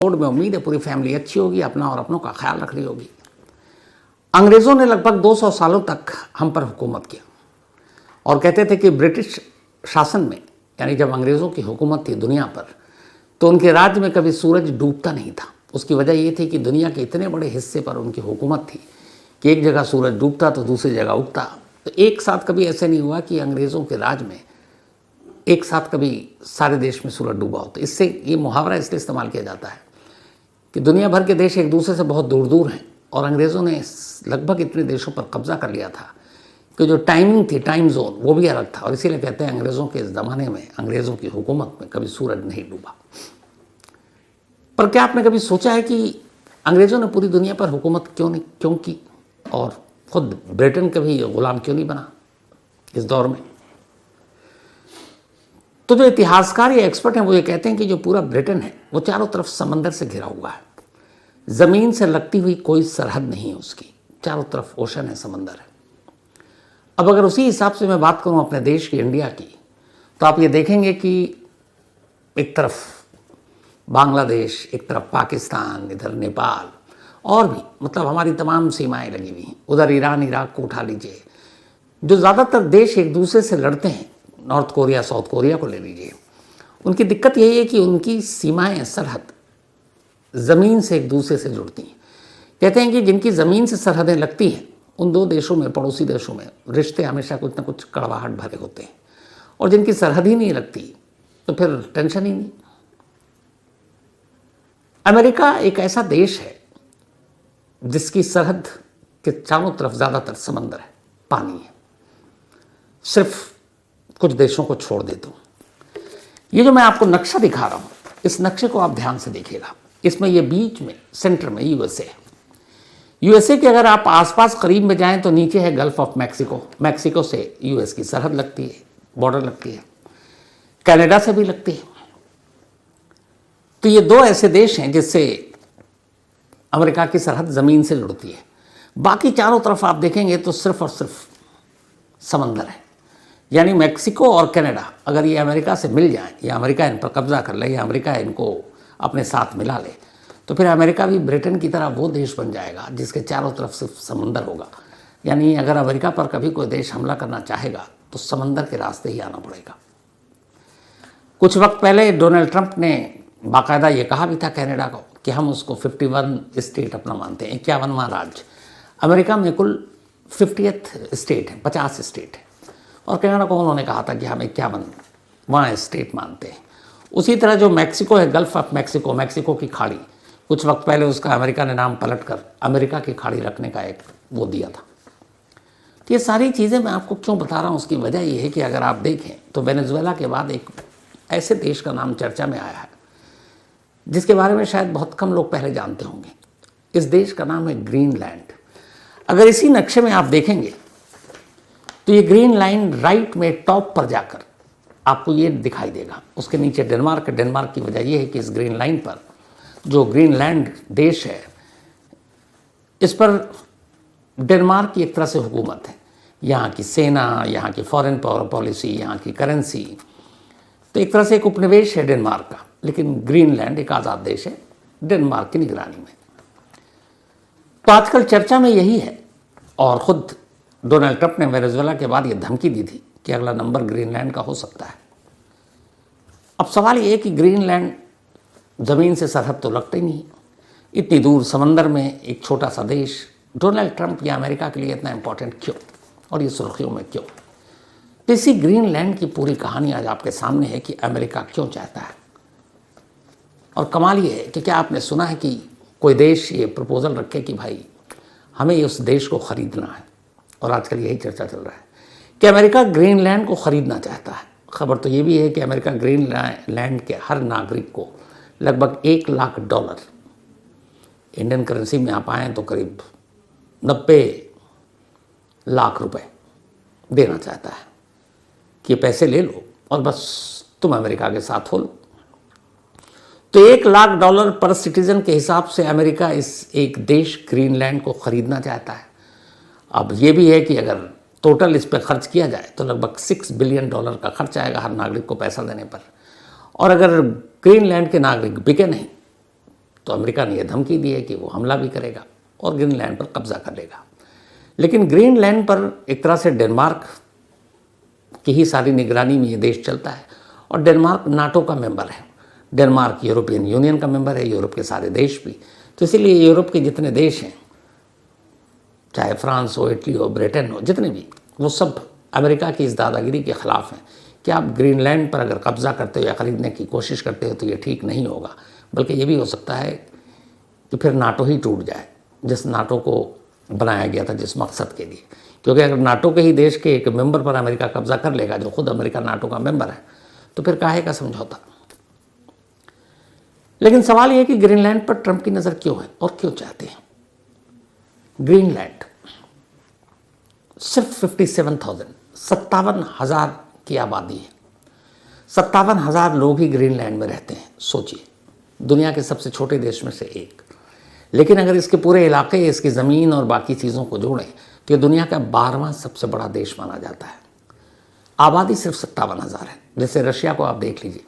में उम्मीद है पूरी फैमिली अच्छी होगी, अपना और अपनों का ख्याल रख रही होगी। अंग्रेज़ों ने लगभग 200 सालों तक हम पर हुकूमत किया और कहते थे कि ब्रिटिश शासन में, यानी जब अंग्रेज़ों की हुकूमत थी दुनिया पर, तो उनके राज्य में कभी सूरज डूबता नहीं था। उसकी वजह ये थी कि दुनिया के इतने बड़े हिस्से पर उनकी हुकूमत थी कि एक जगह सूरज डूबता तो दूसरी जगह उगता। तो एक साथ कभी ऐसे नहीं हुआ कि अंग्रेज़ों के राज में एक साथ कभी सारे देश में सूरज डूबा हो। तो इससे ये मुहावरा इसलिए इस्तेमाल किया जाता है कि दुनिया भर के देश एक दूसरे से बहुत दूर दूर हैं और अंग्रेज़ों ने लगभग इतने देशों पर कब्जा कर लिया था कि जो टाइमिंग थी, टाइम जोन, वो भी अलग था। और इसीलिए कहते हैं अंग्रेज़ों के इस ज़माने में, अंग्रेज़ों की हुकूमत में कभी सूरज नहीं डूबा। पर क्या आपने कभी सोचा है कि अंग्रेज़ों ने पूरी दुनिया पर हुकूमत क्यों की और खुद ब्रिटेन कभी गुलाम क्यों नहीं बना इस दौर में? तो जो इतिहासकार या एक्सपर्ट हैं वो ये कहते हैं कि जो पूरा ब्रिटेन है वो चारों तरफ समंदर से घिरा हुआ है। ज़मीन से लगती हुई कोई सरहद नहीं है उसकी, चारों तरफ ओशन है, समंदर है। अब अगर उसी हिसाब से मैं बात करूं अपने देश की, इंडिया की, तो आप ये देखेंगे कि एक तरफ बांग्लादेश, एक तरफ पाकिस्तान, इधर नेपाल और भी, मतलब हमारी तमाम सीमाएं लगी हुई हैं। उधर ईरान, इराक को उठा लीजिए। जो ज़्यादातर देश एक दूसरे से लड़ते हैं, नॉर्थ कोरिया, साउथ कोरिया को ले लीजिए, उनकी दिक्कत यही है कि उनकी सीमाएं, सरहद ज़मीन से एक दूसरे से जुड़ती हैं। कहते हैं कि जिनकी ज़मीन से सरहदें लगती हैं उन दो देशों में, पड़ोसी देशों में, रिश्ते हमेशा कुछ ना कुछ कड़वाहट भरे होते हैं। और जिनकी सरहद ही नहीं लगती तो फिर टेंशन ही नहीं। अमेरिका एक ऐसा देश है जिसकी सरहद के चारों तरफ ज़्यादातर समंदर है, पानी है, सिर्फ कुछ देशों को छोड़ देता हूँ। ये जो मैं आपको नक्शा दिखा रहा हूँ, इस नक्शे को आप ध्यान से देखिएगा। इसमें ये बीच में, सेंटर में यूएसए है। यूएसए के अगर आप आसपास करीब में जाएं तो नीचे है गल्फ ऑफ मैक्सिको। मैक्सिको से यूएस की सरहद लगती है, बॉर्डर लगती है, कनाडा से भी लगती है। तो ये दो ऐसे देश हैं जिससे अमेरिका की सरहद ज़मीन से जुड़ती है। बाकी चारों तरफ आप देखेंगे तो सिर्फ और सिर्फ समंदर है। यानी मैक्सिको और कनाडा अगर ये अमेरिका से मिल जाएं, या अमेरिका इन पर कब्जा कर ले, या अमेरिका इनको अपने साथ मिला ले, तो फिर अमेरिका भी ब्रिटेन की तरह वो देश बन जाएगा जिसके चारों तरफ सिर्फ समंदर होगा। यानी अगर अमेरिका पर कभी कोई देश हमला करना चाहेगा तो समंदर के रास्ते ही आना पड़ेगा। कुछ वक्त पहले डोनाल्ड ट्रंप ने बाकायदा ये कहा भी था कनाडा को कि हम उसको 51 स्टेट अपना मानते हैं, 51वां राज्य। अमेरिका में कुल 50th स्टेट है, 50 स्टेट है, और कनाडा को उन्होंने कहा था कि हम 51वां स्टेट मानते हैं। उसी तरह जो मैक्सिको है, गल्फ ऑफ मैक्सिको, मैक्सिको की खाड़ी, कुछ वक्त पहले उसका अमेरिका ने नाम पलटकर अमेरिका की खाड़ी रखने का एक वो दिया था। तो ये सारी चीज़ें मैं आपको क्यों बता रहा हूँ, उसकी वजह ये है कि अगर आप देखें तो वेनेजुएला के बाद एक ऐसे देश का नाम चर्चा में आया है जिसके बारे में शायद बहुत कम लोग पहले जानते होंगे। इस देश का नाम है ग्रीनलैंड। अगर इसी नक्शे में आप देखेंगे तो ये ग्रीन लाइन राइट में टॉप पर जाकर आपको ये दिखाई देगा। उसके नीचे डेनमार्क है। डेनमार्क की वजह ये है कि इस ग्रीन लाइन पर जो ग्रीनलैंड देश है, इस पर डेनमार्क की एक तरह से हुकूमत है। यहाँ की सेना, यहाँ की फॉरेन पॉलिसी, यहाँ की करेंसी, तो एक तरह से एक उपनिवेश है डेनमार्क का। लेकिन ग्रीनलैंड एक आज़ाद देश है डेनमार्क की निगरानी में। तो आजकल चर्चा में यही है, और ख़ुद डोनाल्ड ट्रंप ने वेनेजुएला के बाद ये धमकी दी थी कि अगला नंबर ग्रीनलैंड का हो सकता है। अब सवाल ये है कि ग्रीनलैंड ज़मीन से सरहद तो लगता ही नहीं, इतनी दूर समंदर में एक छोटा सा देश डोनाल्ड ट्रंप या अमेरिका के लिए इतना इम्पोर्टेंट क्यों, और ये सुर्खियों में क्यों? तो इसी ग्रीनलैंड की पूरी कहानी आज आपके सामने है कि अमेरिका क्यों चाहता है। और कमाल ये है कि क्या आपने सुना है कि कोई देश ये प्रपोज़ल रखे कि भाई हमें उस देश को ख़रीदना है, और आजकल यही चर्चा चल रहा है कि अमेरिका ग्रीनलैंड को ख़रीदना चाहता है। खबर तो ये भी है कि अमेरिका ग्रीनलैंड के हर नागरिक को लगभग $1 लाख, इंडियन करेंसी में आप आएँ तो करीब 90 लाख रुपए देना चाहता है कि पैसे ले लो और बस तुम अमेरिका के साथ हो लो। तो $1 लाख पर सिटीज़न के हिसाब से अमेरिका इस एक देश ग्रीनलैंड को ख़रीदना चाहता है। अब ये भी है कि अगर टोटल इस पर खर्च किया जाए तो लगभग $6 बिलियन का खर्च आएगा हर नागरिक को पैसा देने पर। और अगर ग्रीनलैंड के नागरिक बिके नहीं तो अमेरिका ने यह धमकी दी है कि वो हमला भी करेगा और ग्रीनलैंड पर कब्जा कर लेगा। लेकिन ग्रीनलैंड पर एक तरह से डेनमार्क की ही सारी निगरानी में ये देश चलता है और डेनमार्क नाटो का मेंबर है। डेनमार्क यूरोपियन यूनियन का मेंबर है, यूरोप के सारे देश भी। तो इसीलिए यूरोप के जितने देश हैं, चाहे फ्रांस हो, इटली हो, ब्रिटेन हो, जितने भी, वो सब अमेरिका की इस दादागिरी के ख़िलाफ़ हैं कि आप ग्रीनलैंड पर अगर कब्ज़ा करते हो या ख़रीदने की कोशिश करते हो तो ये ठीक नहीं होगा। बल्कि ये भी हो सकता है कि फिर नाटो ही टूट जाए, जिस नाटो को बनाया गया था जिस मकसद के लिए। क्योंकि अगर नाटो के ही देश के एक मेंबर पर अमेरिका कब्जा कर लेगा, जो खुद अमेरिका नाटो का मेंबर है, तो फिर काहे का समझौता। लेकिन सवाल यह कि ग्रीनलैंड पर ट्रंप की नज़र क्यों है और क्यों चाहते हैं। ग्रीनलैंड सिर्फ 57,000 की आबादी है। 57,000 लोग ही ग्रीनलैंड में रहते हैं। सोचिए, दुनिया के सबसे छोटे देश में से एक। लेकिन अगर इसके पूरे इलाके, इसकी ज़मीन और बाकी चीज़ों को जोड़ें तो ये दुनिया का 12वां सबसे बड़ा देश माना जाता है। आबादी सिर्फ 57,000 है। जैसे रशिया को आप देख लीजिए।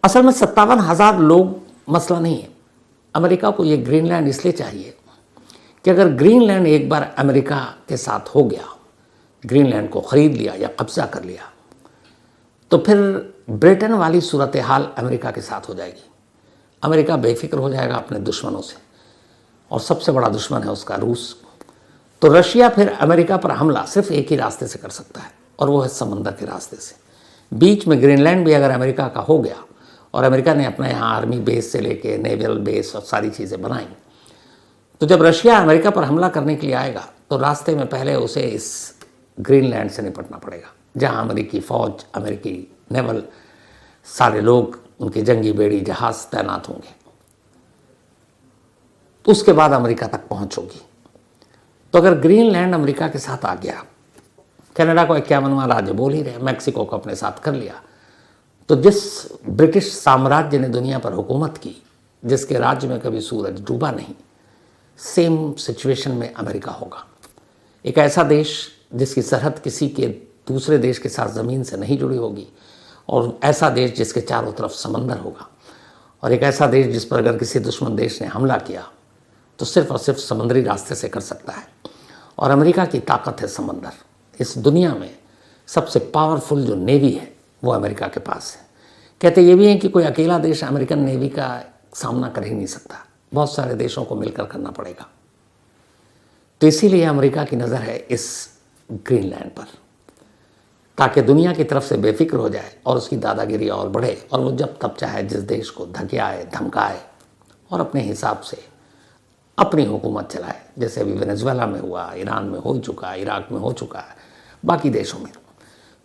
असल में 57,000 लोग मसला नहीं है। अमेरिका को ये ग्रीनलैंड इसलिए चाहिए कि अगर ग्रीनलैंड एक बार अमेरिका के साथ हो गया, ग्रीनलैंड को ख़रीद लिया या कब्ज़ा कर लिया, तो फिर ब्रिटेन वाली सूरत हाल अमेरिका के साथ हो जाएगी। अमेरिका बेफिक्र हो जाएगा अपने दुश्मनों से, और सबसे बड़ा दुश्मन है उसका रूस। तो रशिया फिर अमेरिका पर हमला सिर्फ एक ही रास्ते से कर सकता है, और वो है समंदर के रास्ते से। बीच में ग्रीनलैंड भी अगर अमेरिका का हो गया और अमेरिका ने अपना यहाँ आर्मी बेस से लेके नेवल बेस और सारी चीज़ें बनाई, तो जब रशिया अमेरिका पर हमला करने के लिए आएगा तो रास्ते में पहले उसे इस ग्रीनलैंड से निपटना पड़ेगा, जहाँ अमेरिकी फ़ौज, अमेरिकी नेवल, सारे लोग, उनके जंगी बेड़ी जहाज़ तैनात होंगे। तो उसके बाद अमेरिका तक पहुँच होगी। तो अगर ग्रीनलैंड अमेरिका के साथ आ गया, कनाडा को 51वां राज्य बोल ही रहे, मैक्सिको को अपने साथ कर लिया, तो जिस ब्रिटिश साम्राज्य ने दुनिया पर हुकूमत की, जिसके राज्य में कभी सूरज डूबा नहीं, सेम सिचुएशन में अमेरिका होगा। एक ऐसा देश जिसकी सरहद किसी के दूसरे देश के साथ ज़मीन से नहीं जुड़ी होगी, और ऐसा देश जिसके चारों तरफ समंदर होगा, और एक ऐसा देश जिस पर अगर किसी दुश्मन देश ने हमला किया तो सिर्फ और सिर्फ समुद्री रास्ते से कर सकता है। और अमेरिका की ताकत है समंदर। इस दुनिया में सबसे पावरफुल जो नेवी है वो अमेरिका के पास है। कहते ये भी हैं कि कोई अकेला देश अमेरिकन नेवी का सामना कर ही नहीं सकता, बहुत सारे देशों को मिलकर करना पड़ेगा। तो इसीलिए अमेरिका की नज़र है इस ग्रीनलैंड पर, ताकि दुनिया की तरफ से बेफिक्र हो जाए और उसकी दादागिरी और बढ़े, और वो जब तब चाहे जिस देश को धकियाए, धमकाए और अपने हिसाब से अपनी हुकूमत चलाए। जैसे अभी वेनेजुएला में हुआ, ईरान में हो चुका है, इराक में हो चुका है, बाकी देशों में।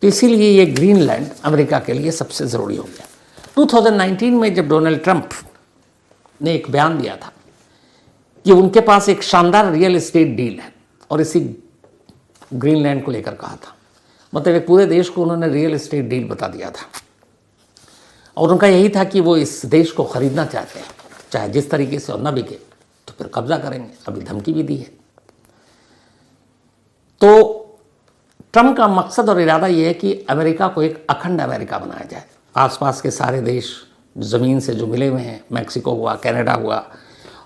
तो इसीलिए ये ग्रीनलैंड अमेरिका के लिए सबसे ज़रूरी हो गया। 2019 में जब डोनाल्ड ट्रंप ने एक बयान दिया था कि उनके पास एक शानदार रियल एस्टेट डील है, और इसी ग्रीनलैंड को लेकर कहा था, मतलब एक पूरे देश को उन्होंने रियल एस्टेट डील बता दिया था, और उनका यही था कि वो इस देश को ख़रीदना चाहते हैं, चाहे जिस तरीके से, और न बिके तो फिर कब्जा करेंगे। अभी धमकी भी दी है। तो ट्रंप का मकसद और इरादा ये है कि अमेरिका को एक अखंड अमेरिका बनाया जाए। आसपास के सारे देश ज़मीन से जो मिले हुए हैं, मैक्सिको हुआ, कनाडा हुआ,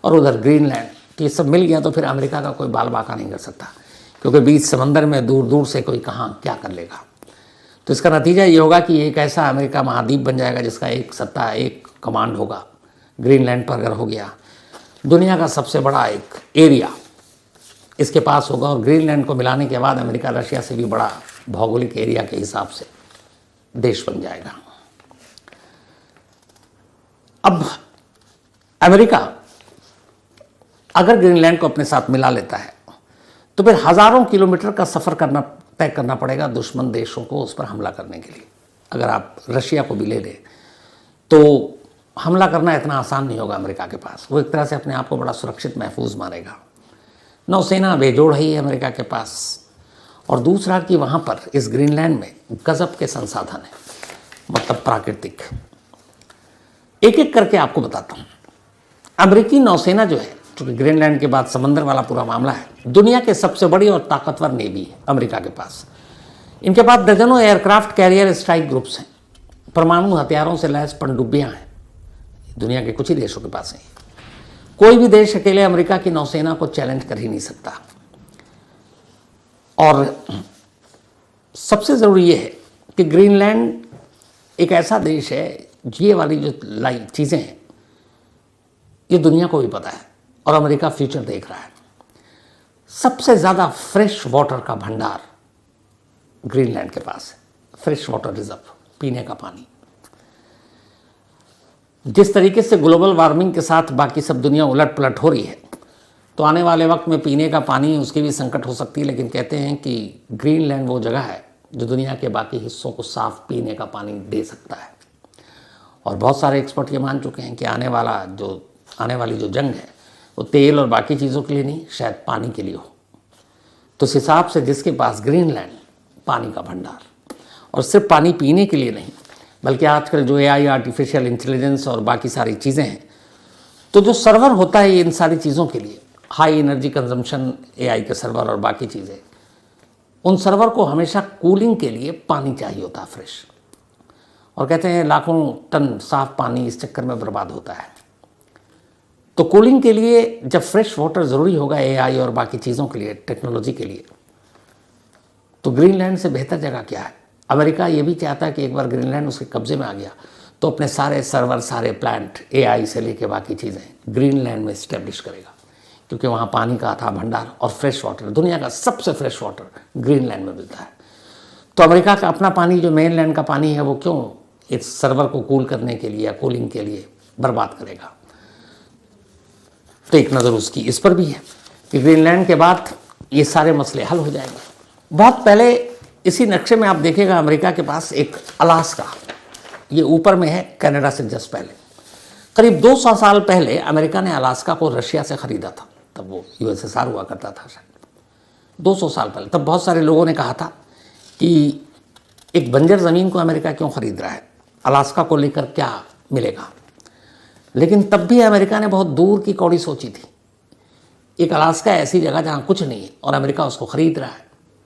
और उधर ग्रीनलैंड, तो ये सब मिल गया तो फिर अमेरिका का कोई बाल बाका नहीं कर सकता, क्योंकि बीच समंदर में दूर दूर से कोई कहाँ क्या कर लेगा। तो इसका नतीजा ये होगा कि एक ऐसा अमेरिका महाद्वीप बन जाएगा जिसका एक सत्ता, एक कमांड होगा। ग्रीनलैंड पर अगर हो गया, दुनिया का सबसे बड़ा एक एरिया इसके पास होगा, और ग्रीनलैंड को मिलाने के बाद अमेरिका रशिया से भी बड़ा भौगोलिक एरिया के हिसाब से देश बन जाएगा। अब अमेरिका अगर ग्रीनलैंड को अपने साथ मिला लेता है तो फिर हज़ारों किलोमीटर का सफ़र तय करना पड़ेगा दुश्मन देशों को उस पर हमला करने के लिए। अगर आप रशिया को भी ले लें तो हमला करना इतना आसान नहीं होगा अमेरिका के पास। वो एक तरह से अपने आप को बड़ा सुरक्षित महफूज मानेगा। नौसेना बेजोड़ है अमेरिका के पास, और दूसरा कि वहाँ पर इस ग्रीनलैंड में गजब के संसाधन हैं, मतलब प्राकृतिक। एक एक करके आपको बताता हूँ। अमेरिकी नौसेना जो है, क्योंकि ग्रीनलैंड के बाद समंदर वाला पूरा मामला है, दुनिया के सबसे बड़ी और ताकतवर नेवी है अमेरिका के पास। इनके पास दर्जनों एयरक्राफ्ट कैरियर स्ट्राइक ग्रुप्स हैं, परमाणु हथियारों से लैस पनडुब्बियाँ हैं, दुनिया के कुछ ही देशों के पास है। कोई भी देश अकेले अमेरिका की नौसेना को चैलेंज कर ही नहीं सकता। और सबसे ज़रूरी ये है कि ग्रीनलैंड एक ऐसा देश है, ये वाली जो चीज़ें हैं ये दुनिया को भी पता है और अमेरिका फ्यूचर देख रहा है। सबसे ज़्यादा फ्रेश वाटर का भंडार ग्रीनलैंड के पास है, फ्रेश वाटर रिजर्व, पीने का पानी। जिस तरीके से ग्लोबल वार्मिंग के साथ बाकी सब दुनिया उलट पलट हो रही है, तो आने वाले वक्त में पीने का पानी उसकी भी संकट हो सकती है। लेकिन कहते हैं कि ग्रीनलैंड वो जगह है जो दुनिया के बाकी हिस्सों को साफ पीने का पानी दे सकता है। और बहुत सारे एक्सपर्ट ये मान चुके हैं कि आने वाली जो जंग है वो तेल और बाकी चीज़ों के लिए नहीं, शायद पानी के लिए हो। तो इस हिसाब से जिसके पास ग्रीनलैंड, पानी का भंडार, और सिर्फ पानी पीने के लिए नहीं बल्कि आजकल जो AI, आर्टिफिशियल इंटेलिजेंस और बाकी सारी चीज़ें हैं, तो जो सर्वर होता है इन सारी चीज़ों के लिए, हाई एनर्जी कंजम्पशन AI के सर्वर और बाकी चीज़ें, उन सर्वर को हमेशा कूलिंग के लिए पानी चाहिए होता है फ्रेश। और कहते हैं लाखों टन साफ पानी इस चक्कर में बर्बाद होता है। तो कूलिंग के लिए जब फ्रेश वाटर ज़रूरी होगा AI और बाकी चीज़ों के लिए, टेक्नोलॉजी के लिए, तो ग्रीनलैंड से बेहतर जगह क्या है। अमेरिका ये भी चाहता है कि एक बार ग्रीनलैंड उसके कब्जे में आ गया तो अपने सारे सर्वर, सारे प्लांट, AI से लेके बाकी चीज़ें ग्रीनलैंड में इस्टेब्लिश करेगा, क्योंकि वहाँ पानी का अथाह भंडार और फ्रेश वाटर, दुनिया का सबसे फ्रेश वाटर ग्रीनलैंड में मिलता है। तो अमेरिका का अपना पानी जो मेनलैंड का पानी है वो क्यों इस सर्वर को कूल करने के लिए या कूलिंग के लिए बर्बाद करेगा। तो एक नज़र उसकी इस पर भी है कि ग्रीनलैंड के बाद ये सारे मसले हल हो जाएंगे। बहुत पहले इसी नक्शे में आप देखिएगा अमेरिका के पास एक अलास्का, ये ऊपर में है, कनाडा से जस्ट पहले, करीब 200 साल पहले अमेरिका ने अलास्का को रशिया से ख़रीदा था। तब वो USSR हुआ करता था शायद 200 साल पहले। तब बहुत सारे लोगों ने कहा था कि एक बंजर ज़मीन को अमेरिका क्यों ख़रीद रहा है, अलास्का को लेकर क्या मिलेगा। लेकिन तब भी अमेरिका ने बहुत दूर की कौड़ी सोची थी। एक अलास्का ऐसी जगह जहाँ कुछ नहीं है और अमेरिका उसको ख़रीद रहा है।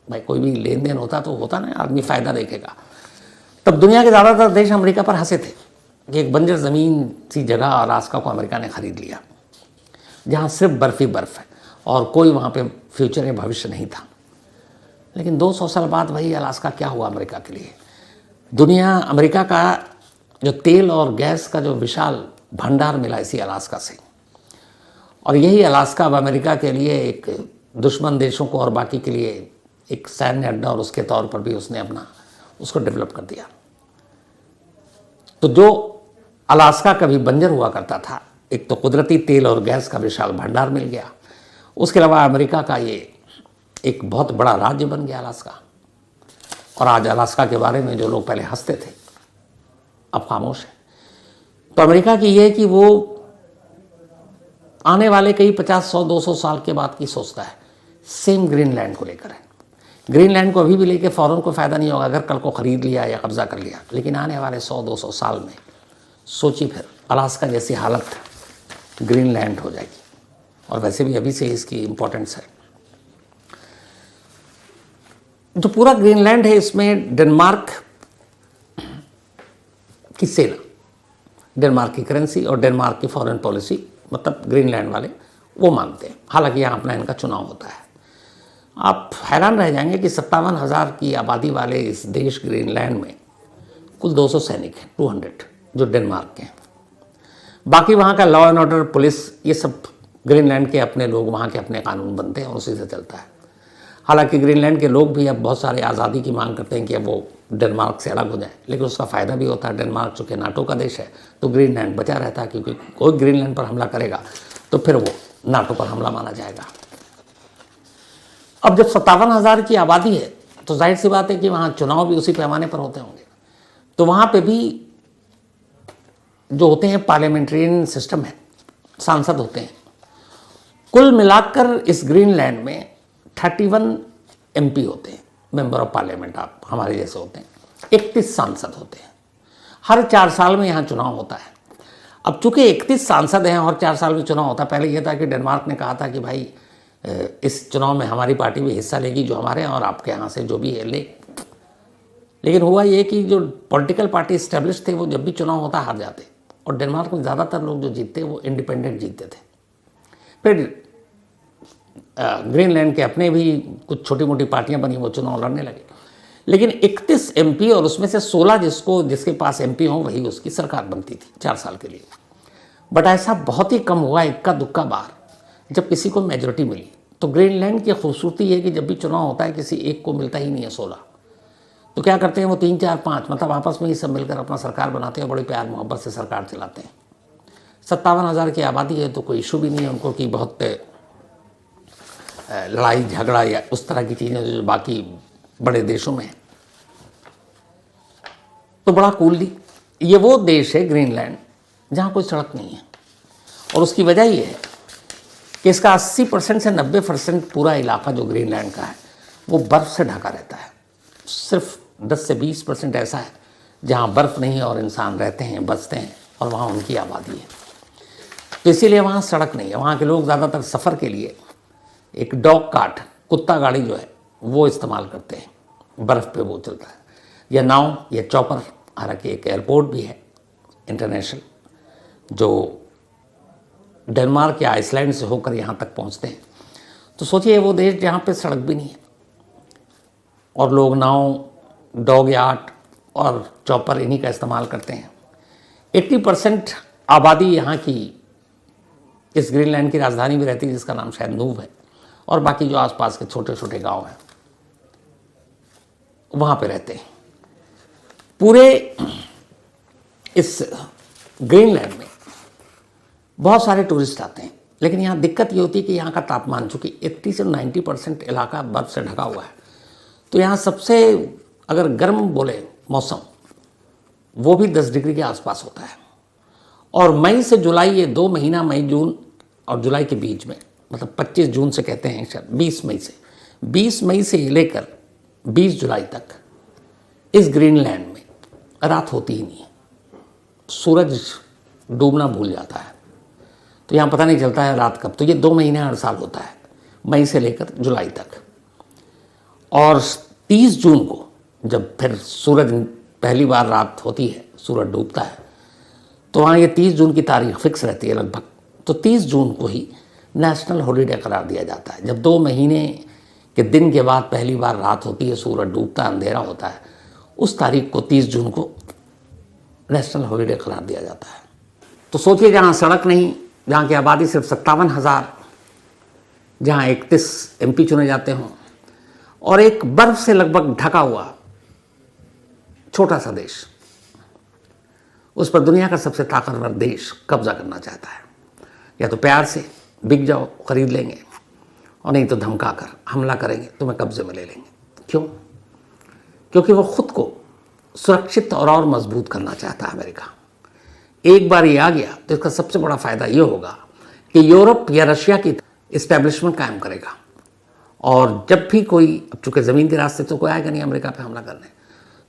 भाई कोई भी लेन देन होता तो होता ना, आदमी फ़ायदा देखेगा। तब दुनिया के ज़्यादातर देश अमेरिका पर हंसे थे कि एक बंजर ज़मीन सी जगह अलास्का को अमेरिका ने ख़रीद लिया, जहाँ सिर्फ बर्फ़ ही बर्फ़ है और कोई वहाँ पे फ्यूचर या भविष्य नहीं था। लेकिन 200 साल बाद वही अलास्का क्या हुआ अमेरिका के लिए। दुनिया, अमेरिका का जो तेल और गैस का जो विशाल भंडार मिला इसी अलास्का से, और यही अलास्का अब अमेरिका के लिए एक दुश्मन देशों को और बाकी के लिए एक सैन्य अड्डा और उसके तौर पर भी उसने अपना उसको डेवलप कर दिया। तो जो अलास्का कभी बंजर हुआ करता था, एक तो कुदरती तेल और गैस का विशाल भंडार मिल गया, उसके अलावा अमेरिका का ये एक बहुत बड़ा राज्य बन गया अलास्का। और आज अलास्का के बारे में जो लोग पहले हंसते थे अब खामोश है। तो अमेरिका की ये है कि वो आने वाले कई 50, 100, 200 साल के बाद की सोचता है। सेम ग्रीनलैंड को लेकर है। ग्रीनलैंड को अभी भी लेके फ़ौरन को फ़ायदा नहीं होगा अगर कल को ख़रीद लिया या कब्ज़ा कर लिया, लेकिन आने वाले 100-200 साल में सोचिए फिर अलास्का जैसी हालत ग्रीनलैंड हो जाएगी। और वैसे भी अभी से इसकी इम्पोर्टेंस है। जो पूरा ग्रीनलैंड है इसमें डेनमार्क की सेना, डेनमार्क की करेंसी और डेनमार्क की फॉरेन पॉलिसी, मतलब ग्रीनलैंड वाले वो मानते हैं। हालांकि यहाँ अपना इनका चुनाव होता है। आप हैरान रह जाएंगे कि 57,000 की आबादी वाले इस देश ग्रीनलैंड में कुल 200 सैनिक हैं, 200 जो डेनमार्क के हैं। बाकी वहाँ का लॉ एंड ऑर्डर, पुलिस, ये सब ग्रीनलैंड के अपने लोग, वहाँ के अपने कानून बनते हैं और उसी से चलता है। हालांकि ग्रीनलैंड के लोग भी अब बहुत सारे आज़ादी की मांग करते हैं कि अब वो डेनमार्क से अलग हो जाए, लेकिन उसका फ़ायदा भी होता है। डेनमार्क चूँकि नाटो का देश है तो ग्रीनलैंड बचा रहता है, क्योंकि कोई ग्रीनलैंड पर हमला करेगा तो फिर वो नाटो पर हमला माना जाएगा। अब जब 57,000 की आबादी है तो जाहिर सी बात है कि वहाँ चुनाव भी उसी पैमाने पर होते होंगे। तो वहाँ पे भी जो होते हैं पार्लियामेंट्रियन सिस्टम है, सांसद होते हैं। कुल मिलाकर इस ग्रीनलैंड में 31 MP होते हैं, मेंबर ऑफ पार्लियामेंट। आप हमारे जैसे होते हैं। 31 सांसद होते हैं। हर 4 साल में यहाँ चुनाव होता है। अब चूंकि 31 सांसद हैं और 4 साल में चुनाव होता है, पहले यह था कि डेनमार्क ने कहा था कि भाई इस चुनाव में हमारी पार्टी भी हिस्सा लेगी जो हमारे हैं, और आपके यहाँ से जो भी है ले। लेकिन हुआ ये कि जो पॉलिटिकल पार्टी इस्टेब्लिश थे वो जब भी चुनाव होता हार जाते, और डेनमार्क में ज़्यादातर लोग जो जीतते वो इंडिपेंडेंट जीतते थे। फिर ग्रीनलैंड के अपने भी कुछ छोटी मोटी पार्टियां बनी, वो चुनाव लड़ने लगे, लेकिन 31 एमपी और उसमें से 16 जिसके पास एमपी हो वही उसकी सरकार बनती थी 4 साल के लिए। बट ऐसा बहुत ही कम हुआ, इक्का दुक्का बार जब किसी को मेजोरिटी मिली। तो ग्रीनलैंड की खूबसूरती है कि जब भी चुनाव होता है किसी एक को मिलता ही नहीं है 16, तो क्या करते हैं वो 3, 4, 5 मतलब आपस में ही सब मिलकर अपना सरकार बनाते हैं, बड़ी प्यार मोहब्बत से सरकार चलाते हैं। 57,000 की आबादी है तो कोई इशू भी नहीं है उनको कि बहुत लड़ाई झगड़ा या उस तरह की चीज़ें जो बाकी बड़े देशों में है। तो बड़ा कूल ये वो देश है ग्रीनलैंड जहाँ कोई सड़क नहीं है, और उसकी वजह ये है कि इसका 80% से 90% पूरा इलाका जो ग्रीनलैंड का है वो बर्फ़ से ढका रहता है। सिर्फ 10 से 20% ऐसा है जहाँ बर्फ़ नहीं है और इंसान रहते हैं, बसते हैं, और वहाँ उनकी आबादी है। तो इसीलिए वहाँ सड़क नहीं है। वहाँ के लोग ज़्यादातर सफ़र के लिए एक डॉग कार्ट, कुत्ता गाड़ी जो है वो इस्तेमाल करते हैं, बर्फ़ पे वो चलता है, या नाव या चॉपर। हालांकि एक एयरपोर्ट भी है इंटरनेशनल जो डेनमार्क या आइसलैंड से होकर यहाँ तक पहुँचते हैं। तो सोचिए वो देश जहाँ पे सड़क भी नहीं है और लोग नाव, डॉग यार्ड और चॉपर इन्हीं का इस्तेमाल करते हैं। 80% आबादी यहाँ की इस ग्रीनलैंड की राजधानी भी रहती है जिसका नाम शायद नूव है, और बाकी जो आसपास के छोटे छोटे गांव हैं वहाँ पे रहते हैं। पूरे इस ग्रीनलैंड में बहुत सारे टूरिस्ट आते हैं, लेकिन यहाँ दिक्कत ये होती है कि यहाँ का तापमान चूँकि 80 से 90% इलाका बर्फ़ से ढका हुआ है, तो यहाँ सबसे अगर गर्म बोले मौसम वो भी 10 डिग्री के आसपास होता है। और मई से जुलाई, ये 2 महीना मई, जून और जुलाई के बीच में, मतलब 25 जून से कहते हैं शायद 20 मई से लेकर 20 जुलाई तक इस ग्रीनलैंड में रात होती ही नहीं है। सूरज डूबना भूल जाता है, तो यहाँ पता नहीं चलता है रात कब। तो ये 2 महीने हर साल होता है, मई से लेकर जुलाई तक। और 30 जून को जब फिर सूरज पहली बार रात होती है, सूरज डूबता है, तो वहाँ ये 30 जून की तारीख फिक्स रहती है लगभग। तो 30 जून को ही नेशनल हॉलीडे करार दिया जाता है। जब 2 महीने के दिन के बाद पहली बार रात होती है, सूरज डूबता है, अंधेरा होता है, उस तारीख को 30 जून को नेशनल हॉलीडे करार दिया जाता है। तो सोचिए जहाँ सड़क नहीं, जहाँ की आबादी सिर्फ 57,000, जहाँ 31 एमपी चुने जाते हों, और एक बर्फ से लगभग ढका हुआ छोटा सा देश, उस पर दुनिया का सबसे ताकतवर देश कब्जा करना चाहता है। या तो प्यार से बिक जाओ, खरीद लेंगे, और नहीं तो धमका कर हमला करेंगे, तुम्हें कब्जे में ले लेंगे। क्यों? क्योंकि वो खुद को सुरक्षित और मजबूत करना चाहता है अमेरिका। एक बार ये आ गया तो इसका सबसे बड़ा फ़ायदा ये होगा कि यूरोप या रशिया की इस्टेब्लिशमेंट कायम करेगा। और जब भी कोई, अब चूँकि ज़मीन के रास्ते तो कोई आएगा नहीं अमेरिका पे हमला करने,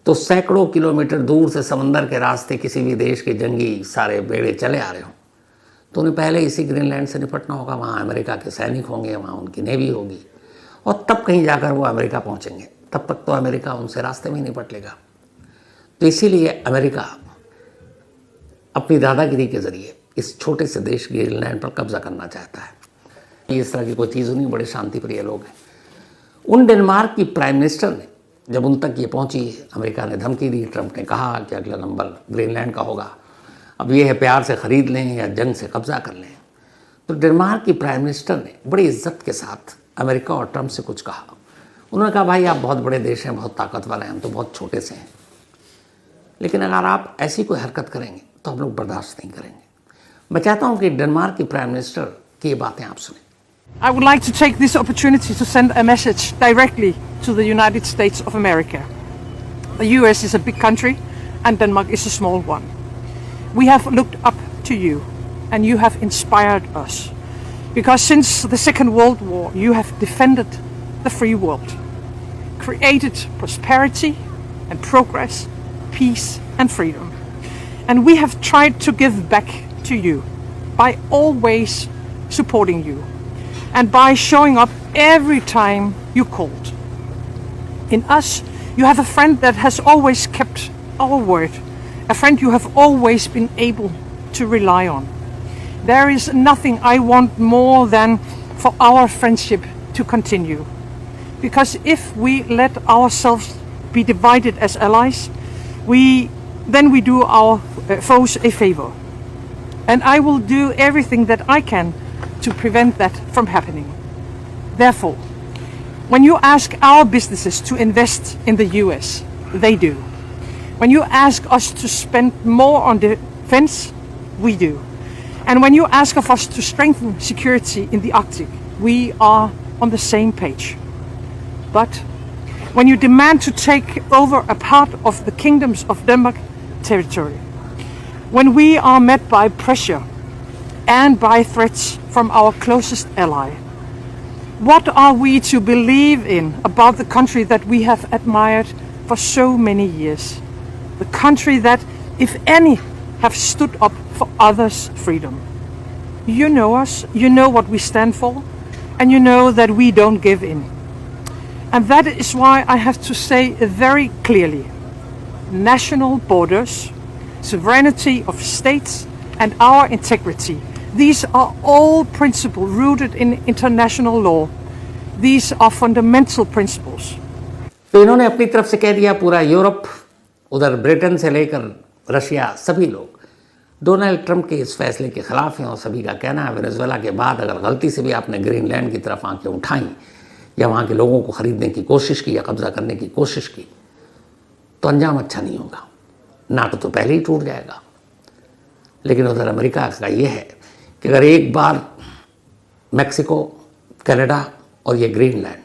तो सैकड़ों किलोमीटर दूर से समंदर के रास्ते किसी भी देश के जंगी सारे बेड़े चले आ रहे हों, तो उन्हें पहले इसी ग्रीनलैंड से निपटना होगा। वहाँ अमेरिका के सैनिक होंगे, वहाँ उनकी नेवी होगी, और तब कहीं जाकर वो अमेरिका पहुँचेंगे। तब तक तो अमेरिका उनसे रास्ते में ही निपट लेगा। तो इसीलिए अमेरिका अपनी दादागिरी के ज़रिए इस छोटे से देश ग्रीनलैंड पर कब्जा करना चाहता है। इस तरह की कोई चीज़ नहीं, बड़े शांतिप्रिय लोग हैं। उन डेनमार्क की प्राइम मिनिस्टर ने जब उन तक ये पहुंची, अमेरिका ने धमकी दी, ट्रंप ने कहा कि अगला नंबर ग्रीनलैंड का होगा, अब ये है प्यार से ख़रीद लें या जंग से कब्ज़ा कर लें। तो डेनमार्क की प्राइम मिनिस्टर ने बड़ी इज्जत के साथ अमेरिका और ट्रंप से कुछ कहा। उन्होंने कहा, भाई आप बहुत बड़े देश हैं, बहुत ताकतवर हैं, हम तो बहुत छोटे से हैं, लेकिन अगर आप ऐसी कोई हरकत करेंगे तो हम लोग बर्दाश्त नहीं करेंगे। मैं चाहता हूँ कि डेनमार्क की प्राइम मिनिस्टर की ये बातें आप सुनें। I would like to take this opportunity to send a message directly to the United States of America. The US is a big country and Denmark is a small one. We have looked up to you and you have inspired us, because since the Second World War you have defended the free world, created prosperity and progress, peace and freedom. And we have tried to give back to you by always supporting you and by showing up every time you called. In us, you have a friend that has always kept our word, a friend you have always been able to rely on. There is nothing I want more than for our friendship to continue. Because if we let ourselves be divided as allies, then we do our foes a favor. And I will do everything that I can to prevent that from happening. Therefore, when you ask our businesses to invest in the US, they do. When you ask us to spend more on defense, we do. And when you ask of us to strengthen security in the Arctic, we are on the same page. But when you demand to take over a part of the kingdoms of Denmark territory, when we are met by pressure and by threats from our closest ally, what are we to believe in about the country that we have admired for so many years? The country that, if any, have stood up for others' freedom. You know us, you know what we stand for, and you know that we don't give in. And that is why I have to say very clearly, national borders, sovereignty of states, and our integrity, these are all principles rooted in international law. These are fundamental principles. तो इन्होंने अपनी तरफ से कह दिया, पूरा Europe, उधर Britain से लेकर रशिया, सभी लोग डोनाल्ड ट्रंप के इस फैसले के खिलाफ हैं और सभी का कहना है वेनेजुएला के बाद अगर गलती से भी आपने ग्रीनलैंड की तरफ आंखें उठाई या वहाँ के लोगों को ख़रीदने की कोशिश की या कब्ज़ा करने की कोशिश की तो अंजाम अच्छा नहीं होगा। नाटो तो पहले ही टूट जाएगा। लेकिन उधर अमेरिका का ये है कि अगर एक बार मैक्सिको, कनाडा और ये ग्रीनलैंड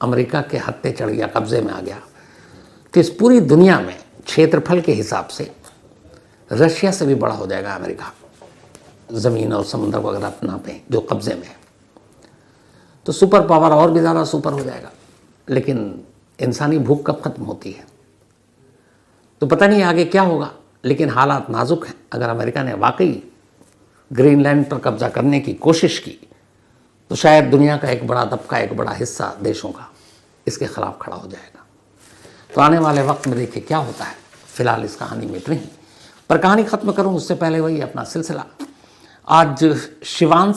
अमेरिका के हत्थे चढ़ गया, कब्ज़े में आ गया, तो इस पूरी दुनिया में क्षेत्रफल के हिसाब से रशिया से भी बड़ा हो जाएगा अमेरिका, ज़मीन और समुद्र को अगर आप नापें जो कब्ज़े में है। तो सुपर पावर और भी ज़्यादा सुपर हो जाएगा। लेकिन इंसानी भूख कब ख़त्म होती है तो पता नहीं आगे क्या होगा। लेकिन हालात नाजुक हैं। अगर अमेरिका ने वाकई ग्रीनलैंड पर कब्ज़ा करने की कोशिश की तो शायद दुनिया का एक बड़ा तबका, एक बड़ा हिस्सा देशों का इसके ख़िलाफ़ खड़ा हो जाएगा। तो आने वाले वक्त में देखिए क्या होता है। फ़िलहाल इस कहानी में इतना ही, पर कहानी ख़त्म करूं उससे पहले वही अपना सिलसिला। आज शिवांश